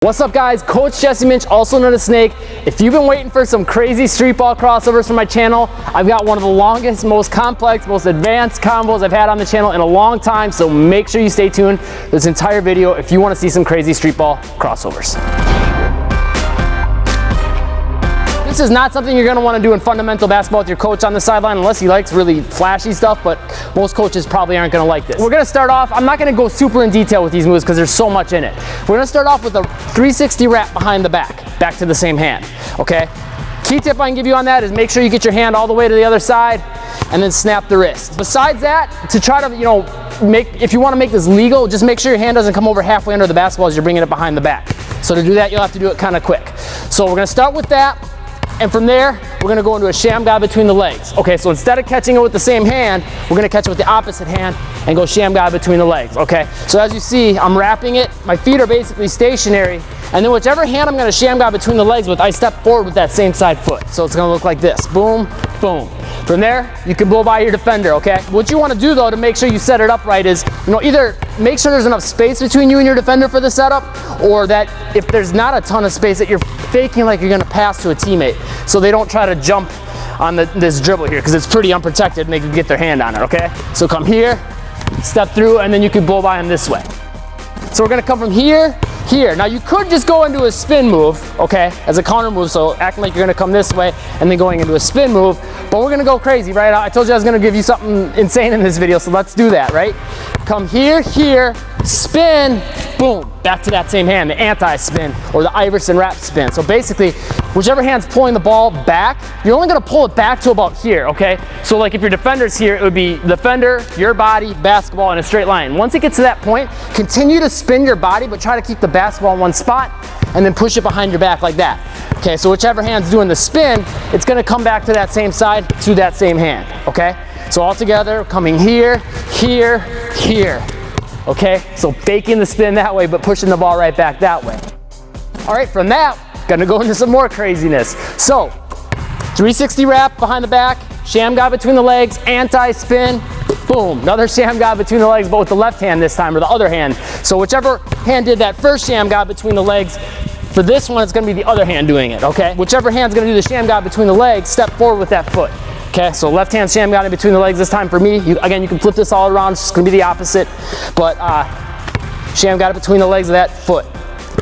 What's up guys, Coach Jesse Minch, also known as Snake. If you've been waiting for some crazy street ball crossovers from my channel, I've got one of the longest, most complex, most advanced combos I've had on the channel in a long time, so make sure you stay tuned this entire video if you want to see some crazy street ball crossovers. This is not something you're going to want to do in fundamental basketball with your coach on the sideline unless he likes really flashy stuff, but most coaches probably aren't going to like this. We're going to start off, I'm not going to go super in detail with these moves because there's so much in it. We're going to start off with a 360 wrap behind the back to the same hand, okay? Key tip I can give you on that is make sure you get your hand all the way to the other side and then snap the wrist. Besides that, to try to, if you want to make this legal, just make sure your hand doesn't come over halfway under the basketball as you're bringing it behind the back. So to do that, you'll have to do it kind of quick. So we're going to start with that. And from there, we're gonna go into a shamgod between the legs. Okay, so instead of catching it with the same hand, we're gonna catch it with the opposite hand and go shamgod between the legs, okay? So as you see, I'm wrapping it, my feet are basically stationary, and then whichever hand I'm gonna shamgod between the legs with, I step forward with that same side foot. So it's gonna look like this, boom, boom. From there, you can blow by your defender, okay? What you wanna do though to make sure you set it up right is, either make sure there's enough space between you and your defender for the setup, or that if there's not a ton of space, that you're faking like you're gonna pass to a teammate, so they don't try to jump on this dribble here, because it's pretty unprotected and they can get their hand on it, okay? So come here, step through, and then you can blow by them this way. So we're gonna come from here, here. Now you could just go into a spin move, okay, as a counter move, so acting like you're gonna come this way and then going into a spin move, but we're gonna go crazy, right? I told you I was gonna give you something insane in this video, so let's do that, right? Come here, here, spin, boom, back to that same hand, the anti-spin or the Iverson wrap spin. So basically, whichever hand's pulling the ball back, you're only gonna pull it back to about here, okay? So like if your defender's here, it would be defender, your body, basketball in a straight line. Once it gets to that point, continue to spin your body, but try to keep the basketball in one spot and then push it behind your back like that. Okay, so whichever hand's doing the spin, it's gonna come back to that same side, to that same hand, okay? So all together, coming here, here, here. Okay, so faking the spin that way, but pushing the ball right back that way. All right, from that, gonna go into some more craziness. So, 360 wrap behind the back, shamgod between the legs, anti-spin, boom. Another shamgod between the legs, but with the left hand this time, or the other hand. So whichever hand did that first shamgod between the legs, for this one, it's gonna be the other hand doing it, okay? Whichever hand's gonna do the shamgod between the legs, step forward with that foot. Okay, so left hand shamgod in between the legs this time for me. Again, you can flip this all around, it's just gonna be the opposite, but shamgod between the legs of that foot,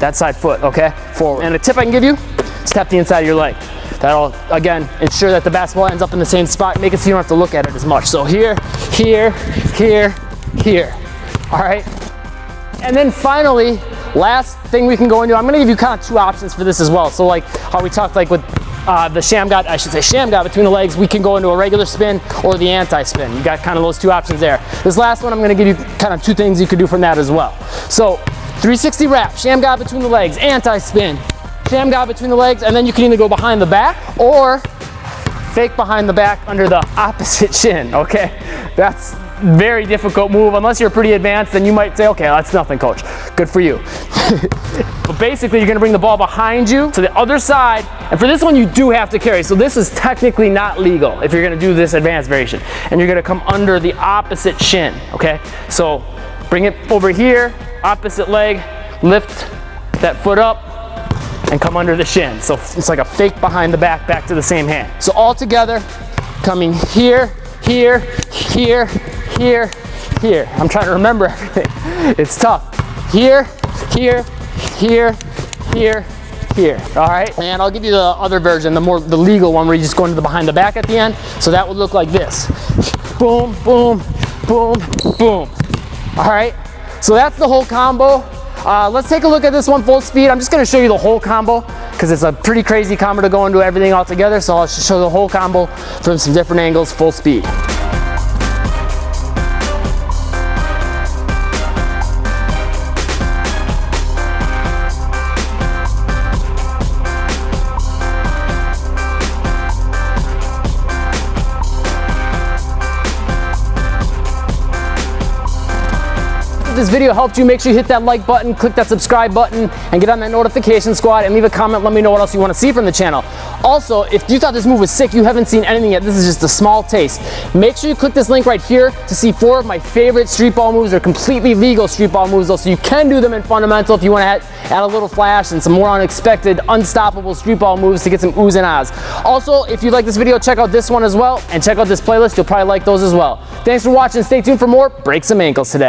that side foot, okay? Forward. And a tip I can give you, is tap the inside of your leg. That'll, again, ensure that the basketball ends up in the same spot, make it so you don't have to look at it as much. So here, here, here, here, all right? And then finally, last thing we can go into, I'm gonna give you kind of two options for this as well. So like how we talked like with the shamgod between the legs, we can go into a regular spin or the anti-spin. You got kind of those two options there. This last one, I'm gonna give you kind of two things you could do from that as well. So 360 wrap, shamgod between the legs, anti-spin, shamgod between the legs, and then you can either go behind the back or fake behind the back under the opposite shin, okay? That's very difficult move. Unless you're pretty advanced, then you might say, okay, that's nothing, coach. Good for you. But basically, you're gonna bring the ball behind you to the other side, and for this one, you do have to carry. So this is technically not legal if you're gonna do this advanced variation. And you're gonna come under the opposite shin, okay? So bring it over here, opposite leg, lift that foot up, and come under the shin. So it's like a fake behind the back to the same hand. So all together, coming here, here, here, here, here. I'm trying to remember everything. It's tough. Here, here, here, here, here. All right, and I'll give you the other version, the legal one, where you just go into the behind the back at the end. So that would look like this. Boom, boom, boom, boom. All right, so that's the whole combo. Let's take a look at this one full speed. I'm just gonna show you the whole combo because it's a pretty crazy combo to go into everything all together. So I'll just show the whole combo from some different angles, full speed. this video helped you, make sure you hit that like button, click that subscribe button, and get on that notification squad, and leave a comment. Let me know what else you want to see from the channel. Also, if you thought this move was sick, you haven't seen anything yet, this is just a small taste. Make sure you click this link right here to see 4 of my favorite street ball moves. They're completely legal street ball moves though, so you can do them in fundamental if you want to add a little flash and some more unexpected, unstoppable street ball moves to get some oohs and ahs. Also, if you like this video, check out this one as well, and check out this playlist. You'll probably like those as well. Thanks for watching. Stay tuned for more Break Some Ankles today.